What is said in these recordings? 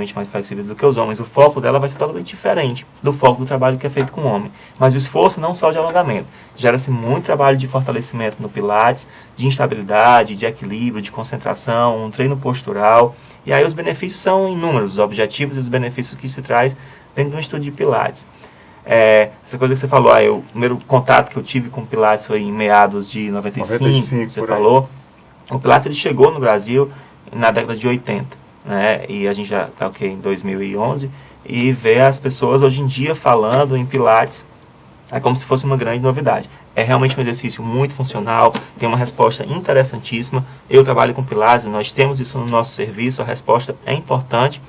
realmente mais flexíveis do que os homens, o foco dela vai ser totalmente diferente do foco do trabalho que é feito com o homem. Mas o esforço não só de alongamento. Gera-se muito trabalho de fortalecimento no Pilates, de instabilidade, de equilíbrio, de concentração, um treino postural. E aí os benefícios são inúmeros, os objetivos e os benefícios que se traz dentro de um estudo de Pilates. Essa coisa que você falou, o primeiro contato que eu tive com o Pilates foi em meados de 95 você falou. O Pilates ele chegou no Brasil na década de 80, né? E a gente já está em 2011, e vê as pessoas hoje em dia falando em Pilates como se fosse uma grande novidade. É realmente um exercício muito funcional, tem uma resposta interessantíssima. Eu trabalho com Pilates, nós temos isso no nosso serviço, a resposta é importante,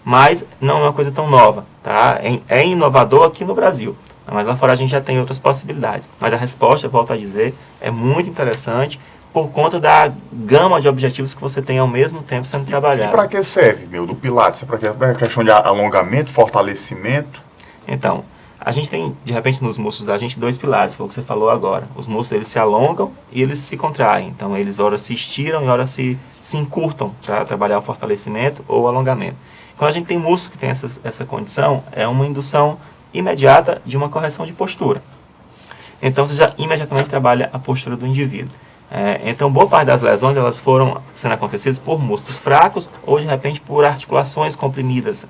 mas não é uma coisa tão nova, tá? É inovador aqui no Brasil, mas lá fora a gente já tem outras possibilidades. Mas a resposta, volto a dizer, é muito interessante por conta da gama de objetivos que você tem ao mesmo tempo sendo trabalhado. E para que serve, do Pilates? É questão de alongamento, fortalecimento? Então, a gente tem, de repente, nos músculos da gente, 2 pilares, foi o que você falou agora. Os músculos, eles se alongam e eles se contraem. Então, eles, ora, se estiram e, ora, se encurtam para trabalhar o fortalecimento ou o alongamento. Quando a gente tem músculo que tem essa condição, é uma indução imediata de uma correção de postura. Então, você já imediatamente trabalha a postura do indivíduo. Então, boa parte das lesões, elas foram sendo acontecidas por músculos fracos ou, de repente, por articulações comprimidas,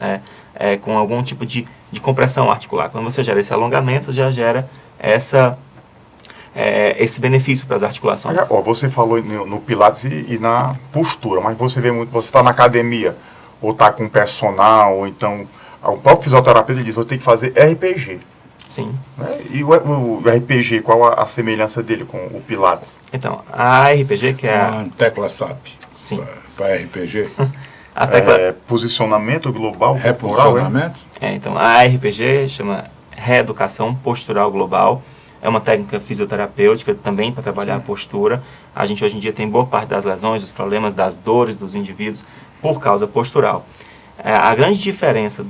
com algum tipo de compressão articular. Quando você gera esse alongamento, já gera esse benefício para as articulações. Você falou no Pilates e na postura, mas você vê muito, você está na academia, ou está com personal, ou então o próprio fisioterapeuta diz, você tem que fazer RPG. Sim. E o RPG, qual a semelhança dele com o Pilates? Então, a RPG, que é uma tecla SAP. Sim. Para RPG. A tecla... posicionamento global corporal, reposicionamento? Então, a RPG chama Reeducação Postural Global. É uma técnica fisioterapêutica também para trabalhar a postura. A gente hoje em dia tem boa parte das lesões, dos problemas, das dores dos indivíduos por causa postural. A grande diferença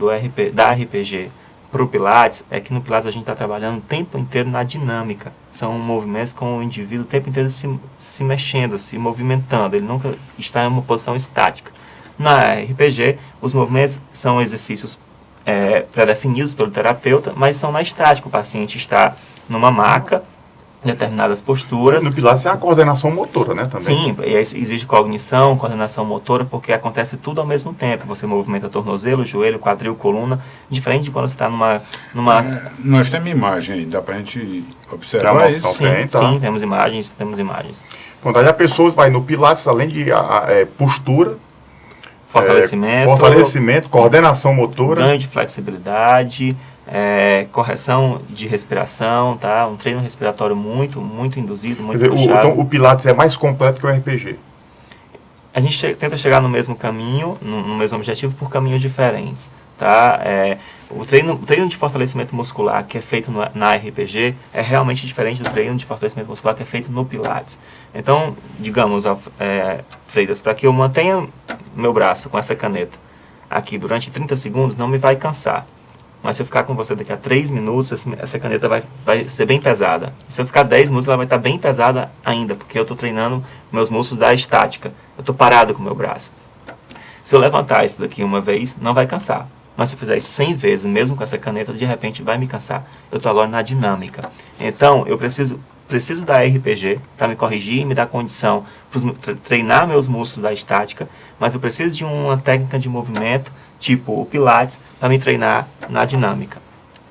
da RPG para o Pilates é que no Pilates a gente está trabalhando o tempo inteiro na dinâmica. São movimentos com o indivíduo o tempo inteiro se mexendo, se movimentando. Ele nunca está em uma posição estática. Na RPG, os movimentos são exercícios pré-definidos pelo terapeuta, mas são na estática. O paciente está numa maca, determinadas posturas. No Pilates é a coordenação motora, né? Também. Sim, exige cognição, coordenação motora, porque acontece tudo ao mesmo tempo. Você movimenta tornozelo, joelho, quadril, coluna, diferente de quando você está numa... Nós temos imagem aí, dá para a gente observar isso? Sim, temos imagens. Então, daí a pessoa vai no Pilates, além de postura, fortalecimento, coordenação motora, ganho de flexibilidade, correção de respiração, tá? Um treino respiratório muito induzido, muito puxado. Então o Pilates é mais completo que o RPG? A gente tenta chegar no mesmo caminho, no mesmo objetivo, por caminhos diferentes, tá? O treino de fortalecimento muscular que é feito na RPG é realmente diferente do treino de fortalecimento muscular que é feito no Pilates. Então, digamos, Freitas, para que eu mantenha meu braço com essa caneta aqui durante 30 segundos, não me vai cansar. Mas se eu ficar com você daqui a 3 minutos, essa caneta vai ser bem pesada. Se eu ficar 10 minutos, ela vai estar bem pesada ainda, porque eu estou treinando meus músculos da estática. Eu estou parado com o meu braço. Se eu levantar isso daqui uma vez, não vai cansar. Mas se eu fizer isso 100 vezes, mesmo com essa caneta, de repente vai me cansar. Eu estou agora na dinâmica. Então, eu preciso da RPG para me corrigir e me dar condição para treinar meus músculos da estática, mas eu preciso de uma técnica de movimento, tipo o Pilates, para me treinar na dinâmica.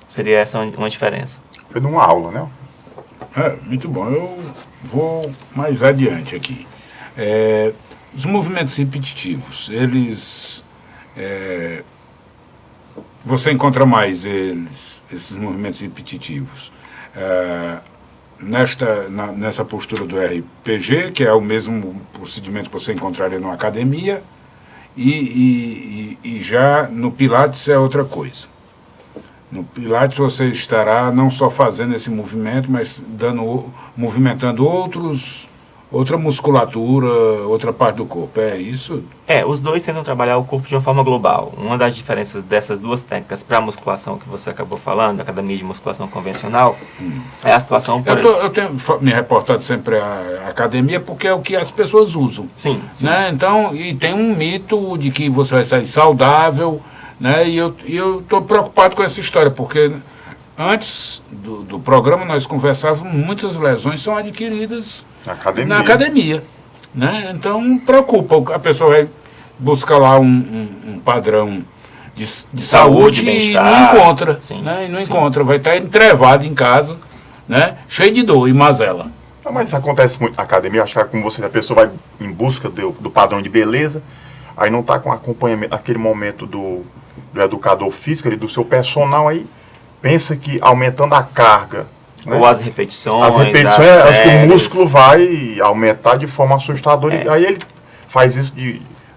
Seria essa uma diferença. Foi numa aula, né? Muito bom. Eu vou mais adiante aqui. Os movimentos repetitivos, eles... você encontra mais esses movimentos repetitivos nessa postura do RPG, que é o mesmo procedimento que você encontraria numa academia, e já no Pilates é outra coisa. No Pilates você estará não só fazendo esse movimento, mas movimentando outra musculatura, outra parte do corpo, é isso? Os dois tentam trabalhar o corpo de uma forma global. Uma das diferenças dessas duas técnicas para a musculação que você acabou falando, da academia de musculação convencional, é a situação... Eu tenho me reportado sempre à academia porque é o que as pessoas usam. Sim. Né? Então, e tem um mito de que você vai sair saudável, né? E eu estou preocupado com essa história, porque antes do programa nós conversávamos, muitas lesões são adquiridas na academia. Né? Então, preocupa. A pessoa vai buscar lá um padrão de saúde e não encontra. Sim, né? E não encontra. Vai estar entrevado em casa, né? Cheio de dor e mazela. Mas isso acontece muito na academia. Acho que é como você, a pessoa vai em busca do padrão de beleza, aí não está com acompanhamento naquele momento do educador físico, do seu personal, aí pensa que aumentando a carga, né? Ou as repetições. Acho que o músculo vai aumentar de forma assustadora. E aí ele faz isso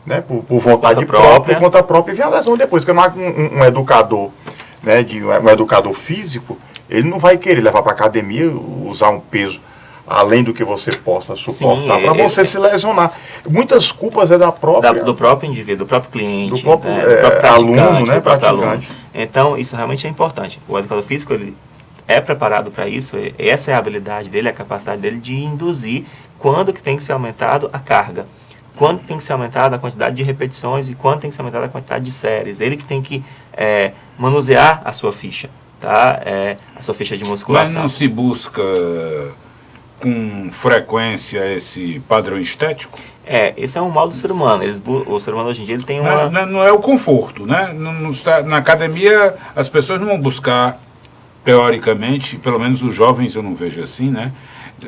né, por vontade própria, por conta própria, e vem a lesão depois. Porque um educador, né, um educador físico, ele não vai querer levar para a academia, usar um peso além do que você possa suportar para você se lesionar. Muitas culpas é do próprio indivíduo, do próprio cliente, do próprio aluno, né, praticante. Então, isso realmente é importante. O educador físico, ele é preparado para isso, essa é a habilidade dele, a capacidade dele de induzir quando que tem que ser aumentado a carga, quando tem que ser aumentada a quantidade de repetições e quando tem que ser aumentada a quantidade de séries. Ele que tem que manusear a sua ficha, tá? A sua ficha de musculação. Mas não se busca com frequência esse padrão estético? Esse é um mal do ser humano. O ser humano hoje em dia ele tem uma... Não é o conforto, né? Na academia as pessoas não vão buscar, teoricamente, pelo menos os jovens eu não vejo assim, né?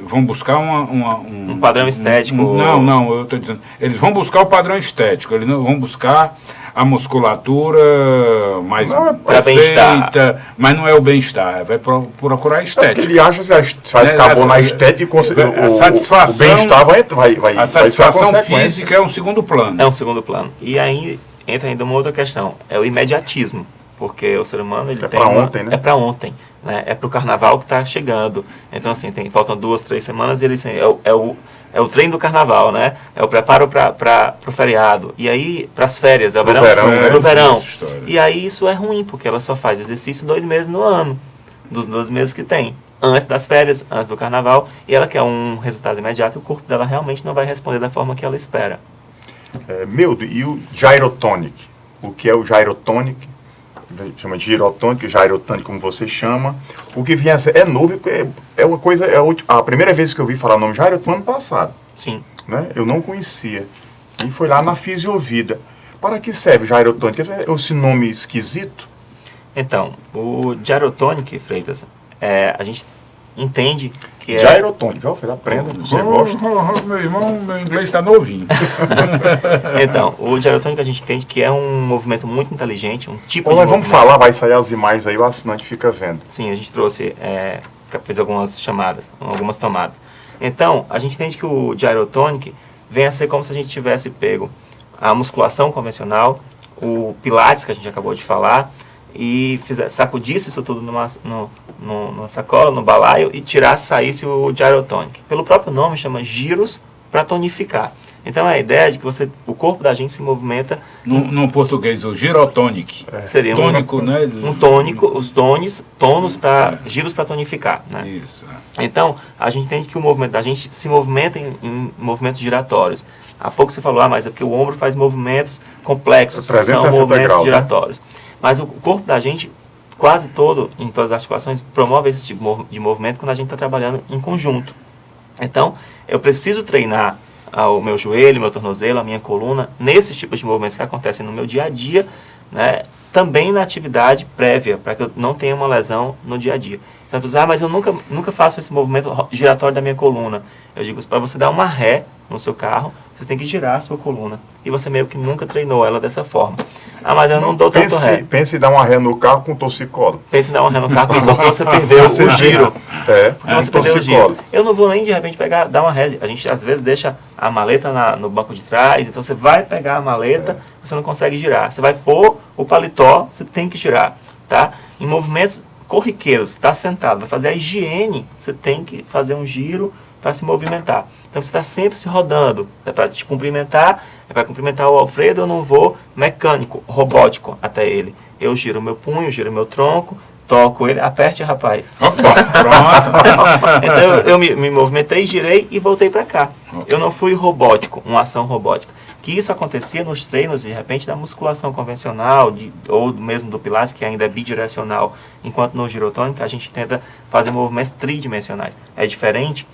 Vão buscar um padrão estético. Não, eu estou dizendo. Eles vão buscar o padrão estético, eles não vão buscar a musculatura mais perfeita, mas não é o bem-estar, vai procurar a estética. Ele acha que você vai ficar bom na estética e o bem-estar vai a satisfação física é um segundo plano. É um segundo plano. E aí entra ainda uma outra questão, é o imediatismo. Porque o ser humano ele tem ontem, né? É para ontem, né? É para o carnaval que está chegando. Então assim, faltam 2, 3 semanas e ele assim, é o treino do carnaval, né? É o preparo para o feriado. E aí para as férias, é o verão. E aí isso é ruim, porque ela só faz exercício 2 meses no ano, dos 12 meses que tem, antes das férias, antes do carnaval, e ela quer um resultado imediato, e o corpo dela realmente não vai responder da forma que ela espera. Mildo, e o gyrotonic? O que é o gyrotonic? Chama de girotônico, gyrotônico, como você chama. O que vinha a ser, é novo, é uma coisa, a primeira vez que eu vi falar o nome gyrotônico foi ano passado. Sim. Né? Eu não conhecia. E foi lá na Fisiovida. Para que serve o gyrotônico? É esse nome esquisito? Então, o gyrotônico, Freitas, a gente entende que gyrotônico, aprenda, você gosta. Meu irmão, meu inglês está novinho. Então, o gyrotônico a gente entende que é um movimento muito inteligente, um tipo de nós movimento. Vamos falar, vai sair as imagens aí, o assinante fica vendo. Sim, a gente trouxe, fez algumas chamadas, algumas tomadas. Então, a gente entende que o gyrotônico vem a ser como se a gente tivesse pego a musculação convencional, o pilates que a gente acabou de falar, e sacudisse isso tudo numa sacola, no balaio, e saísse o gyrotônico. Pelo próprio nome, chama giros para tonificar. Então a ideia é de que o corpo da gente se movimenta... No português, o girotônico. Seria tônico, né? Um tônico, os tônus para giros para tonificar. Né? Isso. Então, a gente entende que o movimento da gente se movimenta em movimentos giratórios. Há pouco você falou, mas é porque o ombro faz movimentos complexos, são movimentos giratórios. Né? Mas o corpo da gente, quase todo, em todas as articulações, promove esse tipo de movimento quando a gente está trabalhando em conjunto. Então, eu preciso treinar o meu joelho, meu tornozelo, a minha coluna, nesses tipos de movimentos que acontecem no meu dia a dia, né, também na atividade prévia, para que eu não tenha uma lesão no dia a dia. Então, mas eu nunca faço esse movimento giratório da minha coluna. Eu digo, para você dar uma ré no seu carro, você tem que girar a sua coluna. E você meio que nunca treinou ela dessa forma. Mas eu não dou tanto ré. Pense em dar uma ré no carro com torcicolo. Pense em dar uma ré no carro porque você perdeu o giro. Você perdeu o giro. Eu não vou nem de repente dar uma ré. A gente às vezes deixa a maleta no banco de trás, então você vai pegar a maleta, você não consegue girar. Você vai pôr o paletó, você tem que girar. Tá? Em movimentos corriqueiros, está sentado, vai fazer a higiene, você tem que fazer um giro para se movimentar. Então você está sempre se rodando. É para te cumprimentar, é para cumprimentar o Alfredo, eu não vou mecânico, robótico até ele. Eu giro meu punho, giro meu tronco, toco ele, aperte, rapaz. Opa, pronto. Então eu me movimentei, girei e voltei para cá. Eu não fui robótico, uma ação robótica. Que isso acontecia nos treinos, de repente, da musculação convencional, ou mesmo do Pilates, que ainda é bidirecional, enquanto no girotônico a gente tenta fazer movimentos tridimensionais. É diferente,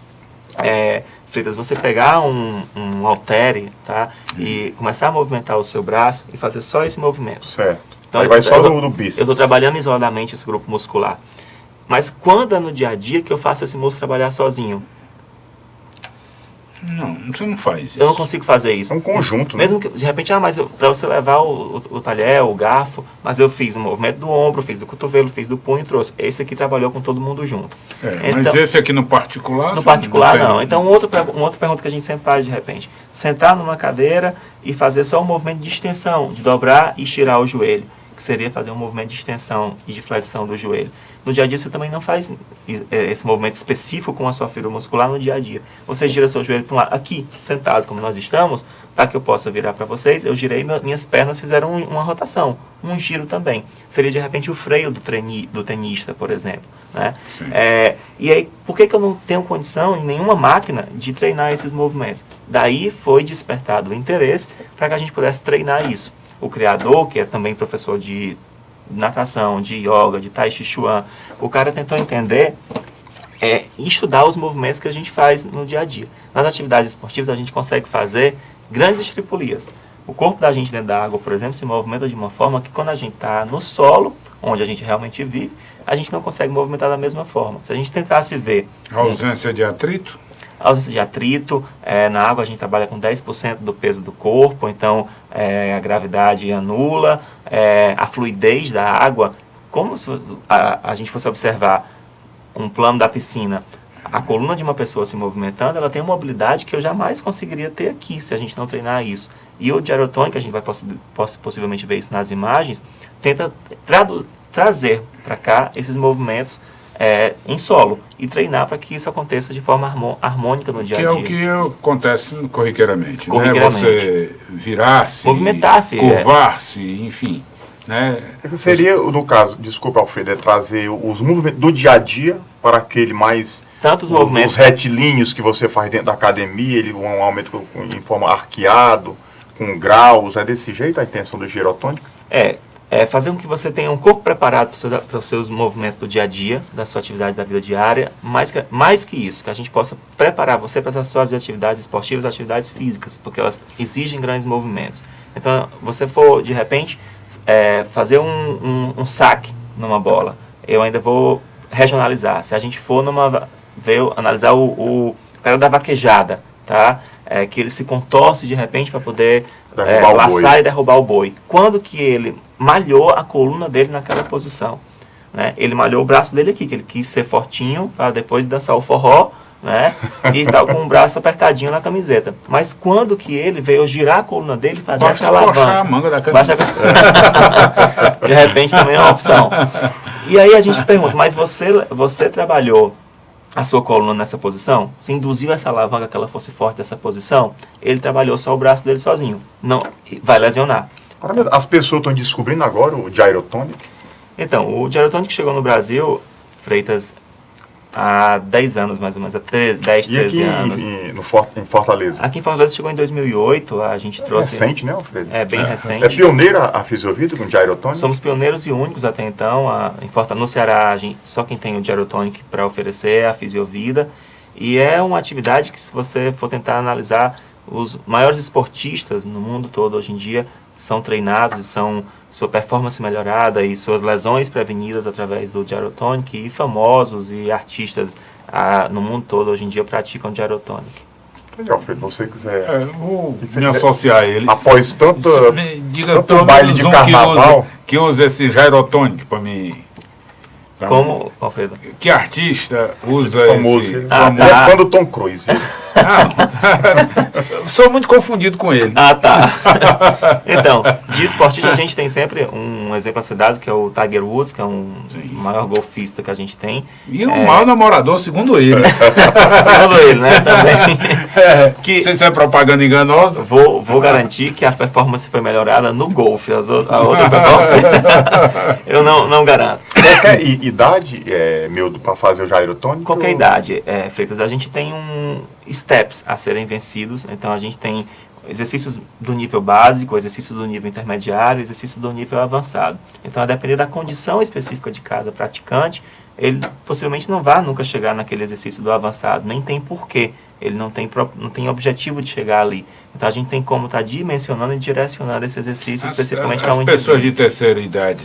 Freitas, você pegar um haltere, tá, e começar a movimentar o seu braço e fazer só esse movimento. Certo. Então, aí vai só do bíceps. Eu estou trabalhando isoladamente esse grupo muscular. Mas quando é no dia a dia que eu faço esse músculo trabalhar sozinho? Não, você não faz isso. Eu não consigo fazer isso. É um conjunto, né? Mesmo que, de repente, mas para você levar o talher, o garfo, mas eu fiz o movimento do ombro, fiz do cotovelo, fiz do punho e trouxe. Esse aqui trabalhou com todo mundo junto. Então, mas esse aqui no particular? No particular, não. Então, uma outra pergunta que a gente sempre faz, de repente. Sentar numa cadeira e fazer só um movimento de extensão, de dobrar e estirar o joelho, que seria fazer um movimento de extensão e de flexão do joelho. No dia a dia você também não faz esse movimento específico com a sua fibra muscular no dia a dia. Você gira seu joelho para um lado, aqui, sentado como nós estamos, para que eu possa virar para vocês, eu girei, minhas pernas fizeram uma rotação, um giro também. Seria de repente o freio do tenista, por exemplo. Né? E aí, por que eu não tenho condição em nenhuma máquina de treinar esses movimentos? Daí foi despertado o interesse para que a gente pudesse treinar isso. O criador, que é também professor de natação, de yoga, de tai chi chuan, o cara tentou entender e estudar os movimentos que a gente faz no dia a dia. Nas atividades esportivas a gente consegue fazer grandes estripulias. O corpo da gente dentro da água, por exemplo, se movimenta de uma forma que quando a gente está no solo, onde a gente realmente vive, a gente não consegue movimentar da mesma forma. Se a gente tentasse ver... A ausência de atrito? A ausência de atrito, na água a gente trabalha com 10% do peso do corpo, então a gravidade anula, a fluidez da água, como se a gente fosse observar um plano da piscina, a coluna de uma pessoa se movimentando, ela tem uma mobilidade que eu jamais conseguiria ter aqui se a gente não treinar isso. E o gyrotonic, a gente vai possivelmente ver isso nas imagens, tenta trazer para cá esses movimentos em solo e treinar para que isso aconteça de forma harmônica no dia a dia. Que é o que acontece corriqueiramente. Né? Você virar-se, movimentar-se, curvar-se, enfim. Né? Seria, no caso, desculpa, Alfredo, trazer os movimentos do dia a dia para aquele mais... Tantos movimentos... Os retilíneos que você faz dentro da academia, ele um aumento em forma arqueado, com graus, é desse jeito a intenção do girotônico? Fazer com que você tenha um corpo preparado para os seus movimentos do dia a dia, da sua atividade da vida diária, mais que isso, que a gente possa preparar você para as suas atividades esportivas, atividades físicas, porque elas exigem grandes movimentos. Então, você for, de repente, fazer um saque numa bola, eu ainda vou regionalizar. Se a gente for analisar o cara da vaquejada, tá? Que ele se contorce de repente para poder laçar e derrubar o boi. Quando que ele malhou a coluna dele naquela posição? Né? Ele malhou o braço dele aqui, que ele quis ser fortinho para depois dançar o forró, né? E tal, com o braço apertadinho na camiseta. Mas quando que ele veio girar a coluna dele e fazer essa alavanca? A manga da camiseta. De repente também é uma opção. E aí a gente pergunta, mas você trabalhou a sua coluna nessa posição? Você induziu essa alavanca que ela fosse forte nessa posição? Ele trabalhou só o braço dele sozinho. Não, vai lesionar. As pessoas estão descobrindo agora o gyrotonic? Então, o gyrotonic chegou no Brasil, Freitas, há 10 anos mais ou menos, há 10, 13 anos. Em Fortaleza? Aqui em Fortaleza chegou em 2008, a gente trouxe... Recente, né, Alfredo? É bem recente. É pioneira a Fisiovida com gyrotonic? Somos pioneiros e únicos até então. No Ceará, só quem tem o gyrotonic para oferecer é a Fisiovida. E é uma atividade que, se você for tentar analisar, os maiores esportistas no mundo todo hoje em dia são treinados e sua performance melhorada e suas lesões prevenidas através do gyrotonic, e famosos e artistas no mundo todo hoje em dia praticam gyrotonic. Legal, Alfredo, você quiser... vou me associar a eles. Após tanto diga baile de carnaval... Que usa esse gyrotonic para mim. Como, Alfredo? Que artista usa famoso, esse... Ele é fã do Tom Cruise. Sou muito confundido com ele. Tá. Então, de esportista a gente tem sempre um exemplo a ser dado, que é o Tiger Woods, que é o maior golfista que a gente tem. E o maior namorador, segundo ele. Segundo ele, né? Também. Que, se isso é propaganda enganosa. Vou garantir que a performance foi melhorada no golfe. A outra performance eu não garanto. Qualquer idade, Mildo, para fazer o gyrotônico? Qualquer idade, Freitas. A gente tem steps a serem vencidos. Então, a gente tem exercícios do nível básico, exercícios do nível intermediário, exercícios do nível avançado. Então, a depender da condição específica de cada praticante, ele possivelmente não vai nunca chegar naquele exercício do avançado, nem tem porquê. Ele não tem objetivo de chegar ali. Então, a gente tem como estar dimensionando e direcionando esse exercício especificamente para um indivíduo. As pessoas de terceira idade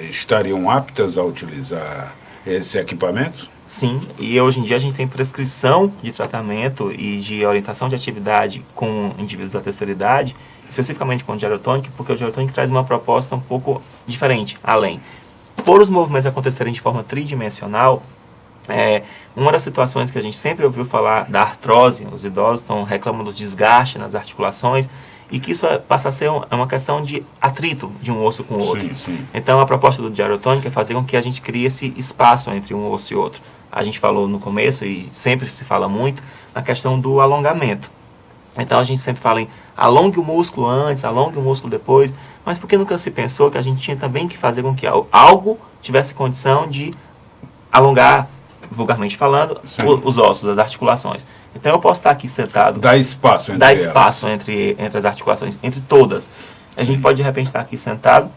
estariam aptas a utilizar esse equipamento? Sim, e hoje em dia a gente tem prescrição de tratamento e de orientação de atividade com indivíduos da terceira idade, especificamente com o gyrotonic, porque o gyrotonic traz uma proposta um pouco diferente, além. Por os movimentos acontecerem de forma tridimensional, uma das situações que a gente sempre ouviu falar da artrose, os idosos estão reclamando do desgaste nas articulações, e que isso passa a ser uma questão de atrito de um osso com o outro. Sim. Então, a proposta do gyrotonic é fazer com que a gente crie esse espaço entre um osso e outro. A gente falou no começo, e sempre se fala muito, na questão do alongamento. Então, a gente sempre fala em alongue o músculo antes, alongue o músculo depois, mas por que nunca se pensou que a gente tinha também que fazer com que algo tivesse condição de alongar, vulgarmente falando, os ossos, as articulações. Então, eu posso estar aqui sentado... Dá espaço entre as articulações, entre todas. A gente pode, de repente, estar aqui sentado,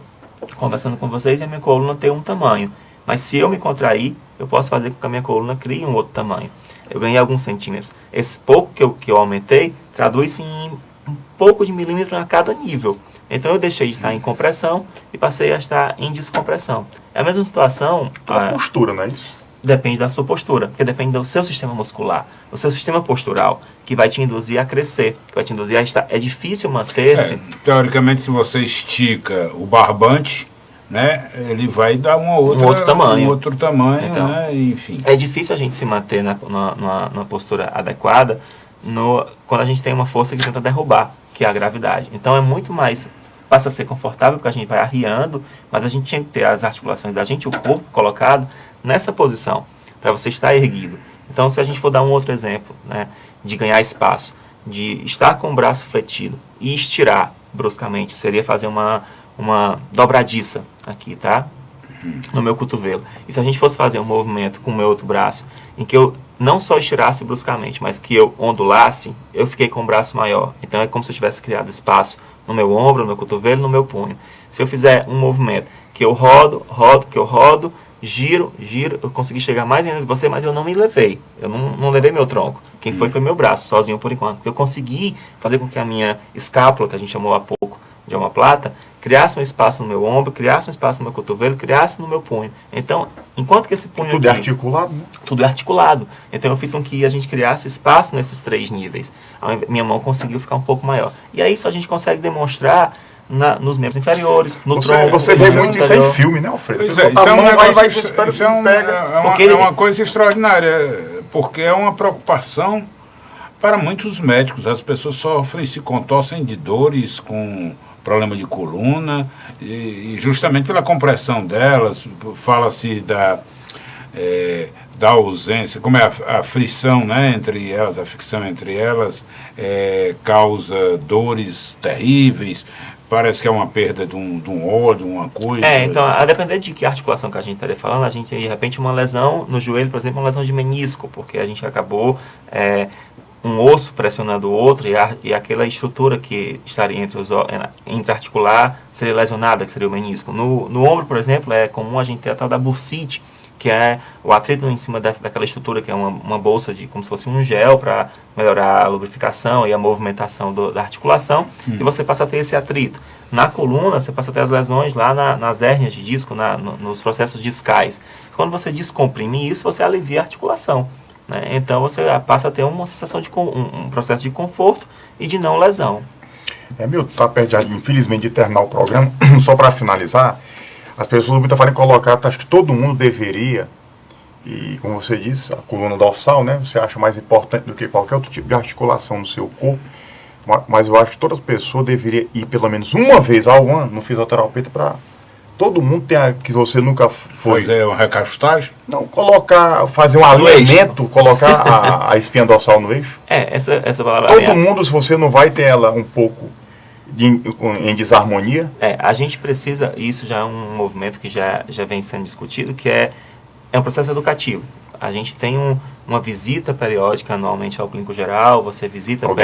conversando com vocês, e a minha coluna ter um tamanho. Mas se eu me contrair, eu posso fazer com que a minha coluna crie um outro tamanho. Eu ganhei alguns centímetros. Esse pouco que eu aumentei, traduz-se em um pouco de milímetro a cada nível. Então, eu deixei de estar em compressão e passei a estar em descompressão. É a mesma situação... A postura, não é isso? Depende da sua postura, porque depende do seu sistema muscular, do seu sistema postural, que vai te induzir a crescer, que vai te induzir a estar... É difícil manter-se... Teoricamente, se você estica o barbante, né, ele vai dar um outro tamanho, então, né, enfim. É difícil a gente se manter numa postura adequada quando a gente tem uma força que tenta derrubar, que é a gravidade. Então, é muito mais... Passa a ser confortável, porque a gente vai arriando, mas a gente tinha que ter as articulações da gente, o corpo colocado nessa posição, para você estar erguido. Então, se a gente for dar um outro exemplo, né, de ganhar espaço, de estar com o braço fletido e estirar bruscamente, seria fazer uma dobradiça aqui, tá? No meu cotovelo. E se a gente fosse fazer um movimento com o meu outro braço, em que eu não só estirasse bruscamente, mas que eu ondulasse, eu fiquei com o braço maior. Então, é como se eu tivesse criado espaço no meu ombro, no meu cotovelo, no meu punho. Se eu fizer um movimento que eu rodo, giro, eu consegui chegar mais ainda de você, mas eu não me levei. Eu não levei meu tronco. Quem foi meu braço, sozinho por enquanto. Eu consegui fazer com que a minha escápula, que a gente chamou há pouco de omoplata, criasse um espaço no meu ombro, criasse um espaço no meu cotovelo, criasse no meu punho. Então, enquanto que esse punho tudo aqui... Tudo é articulado, né? Tudo é articulado. Então, eu fiz com que a gente criasse espaço nesses 3 níveis. Minha mão conseguiu ficar um pouco maior. E aí, isso a gente consegue demonstrar nos membros inferiores, no tronco. Você vê muito isso em filme, né, Alfredo? Isso é uma coisa extraordinária, porque é uma preocupação para muitos médicos. As pessoas sofrem, se contorcem de dores com problema de coluna, e justamente pela compressão delas, fala-se da ausência, como é a frição, né, entre elas, a fricção entre elas causa dores terríveis. Parece que é uma perda de um óleo, uma coisa. Então, a depender de que articulação que a gente estaria falando, a gente tem, de repente, uma lesão no joelho, por exemplo, uma lesão de menisco, porque a gente acabou um osso pressionando o outro e aquela estrutura que estaria intra-articular seria lesionada, que seria o menisco. No ombro, por exemplo, é comum a gente ter a tal da bursite, que é o atrito em cima daquela estrutura, que é uma bolsa como se fosse um gel para melhorar a lubrificação e a movimentação da articulação, e você passa a ter esse atrito. Na coluna, você passa a ter as lesões lá nas hérnias de disco, nos processos discais. Quando você descomprime isso, você alivia a articulação, né? Então, você passa a ter uma sensação de um processo de conforto e de não lesão. Milton, está perto, infelizmente, de terminar o programa. Só para finalizar, As pessoas muitas falam em colocar, acho que todo mundo deveria, e como você disse, a coluna dorsal, né, você acha mais importante do que qualquer outro tipo de articulação no seu corpo, mas eu acho que todas as pessoas deveriam ir pelo menos uma vez ao ano no fisioterapeuta para todo mundo ter, que você nunca foi. Fazer uma recastagem? Não, fazer um alinhamento, colocar a espinha dorsal no eixo. Essa palavra... Todo mundo, se você não vai ter ela um pouco em desarmonia. A gente precisa, isso já é um movimento que já vem sendo discutido, que é um processo educativo. A gente tem uma visita periódica anualmente ao clínico geral, você visita ao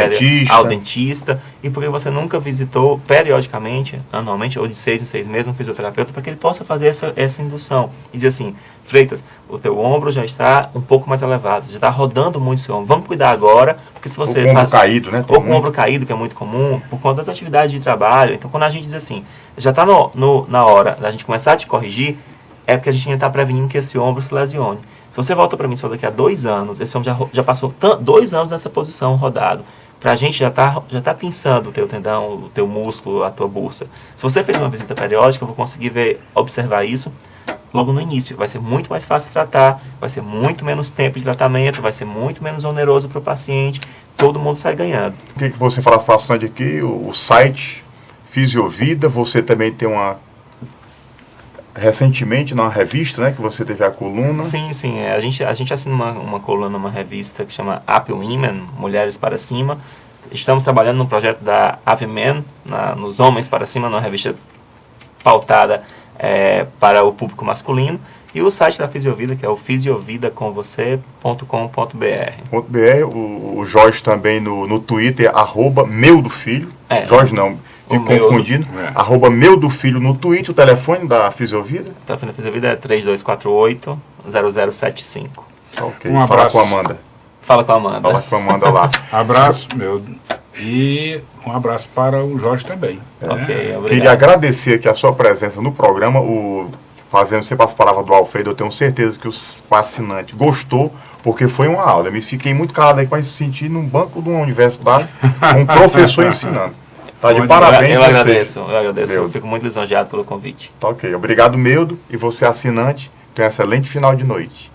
dentista, e porque você nunca visitou periodicamente, anualmente, ou de 6 em 6 meses, um fisioterapeuta, para que ele possa fazer essa indução. E dizer assim, Freitas, o teu ombro já está um pouco mais elevado, já está rodando muito o seu ombro, vamos cuidar agora, porque se você... Ou com o ombro caído, né? Ou com o ombro caído, que é muito comum, por conta das atividades de trabalho. Então, quando a gente diz assim, já está na hora da gente começar a te corrigir, é porque a gente ainda está prevenindo que esse ombro se lesione. Se você volta para mim só daqui a 2 anos, esse homem já passou 2 anos nessa posição rodado. Para a gente já tá pensando o teu tendão, o teu músculo, a tua bursa. Se você fez uma visita periódica, eu vou conseguir observar isso logo no início. Vai ser muito mais fácil tratar, vai ser muito menos tempo de tratamento, vai ser muito menos oneroso para o paciente. Todo mundo sai ganhando. O que você fala bastante aqui, o site Fisiovida, você também tem recentemente na revista, né, que você teve a coluna. Sim. A gente assina uma coluna numa revista que chama Up Women, Mulheres para Cima. Estamos trabalhando no projeto da Up Men, nos Homens para Cima, numa revista pautada para o público masculino. E o site da Fisiovida, que é o fisiovidacomvocê.com.br. O Jorge também no Twitter, @meudofilho. Jorge não, fico confundindo. @meudofilho no Twitter, o telefone da Fisiovida. O telefone da Fisiovida é 3248-0075. Ok, um abraço. Fala com a Amanda lá. Abraço, meu. E um abraço para o Jorge também. Ok, obrigado. Queria agradecer aqui a sua presença no programa, fazendo sempre as palavras do Alfredo. Eu tenho certeza que o assinante gostou, porque foi uma aula. Eu me fiquei muito calado aí, mas senti num banco de uma universidade, um professor ensinando. Tá de parabéns. Eu agradeço. Eu fico muito lisonjeado pelo convite. Tá ok. Obrigado, Meudo. E você, assinante, tenha um excelente final de noite.